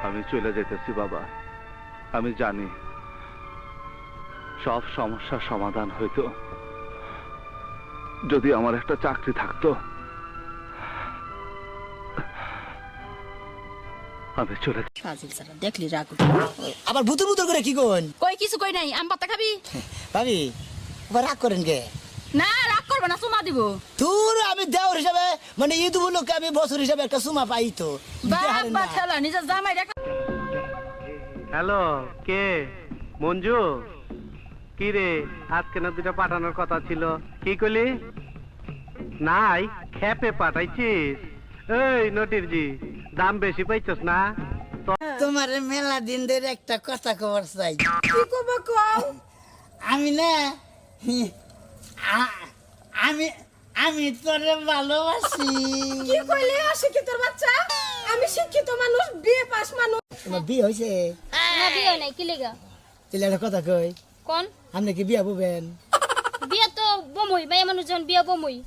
আমি চলে যেতেছি বাবা। আমি জানি সব সমস্যার সমাধান হইতো যদি আমার একটা চাকরি থাকতো। আমি চলে ফাজিল সারা দেখলি রাগ উঠে। আবার ভুতুর ভুতুর করে কি কোন? কই কিছু কই নাই, আম পাতা খাবি? ভাবি আবার রাগ করেন কে? না রাগ করবে না, চুমা দিব। তোর আমি দেওর হিসাবে মানে ঈদ উপলক্ষে আমি বছর হিসাবে একটা সুমা পাই তো। বাবা খেলা নিজের জামাই রেখা। হ্যালো, কে? মঞ্জু? কি রে, আজকে না দুটা পাঠানোর কথা ছিল, কি কইলি? নাই, খেপে পাঠাইছিস? এই নটির জি, দাম বেশি পাইছস না? তোমার মেলা দিন ধরে একটা কথা খবর চাই। কি কব কও? আমি না আমি আমি তোরে ভালোবাসি। কি কইলে অশিক্ষিত বাচ্চা? আমি শিক্ষিত মানুষ, বিয়ে পাস মানুষ। তোমার বিয়ে হয়েছে? না বিয়ে নাই, কি লেগা? তাহলে একটা কথা কই, কোন? আপনি কি বিয়া বলবেন? বিয়ে তো বমুই, মায়া মানুষ যখন বিয়ে বমুই।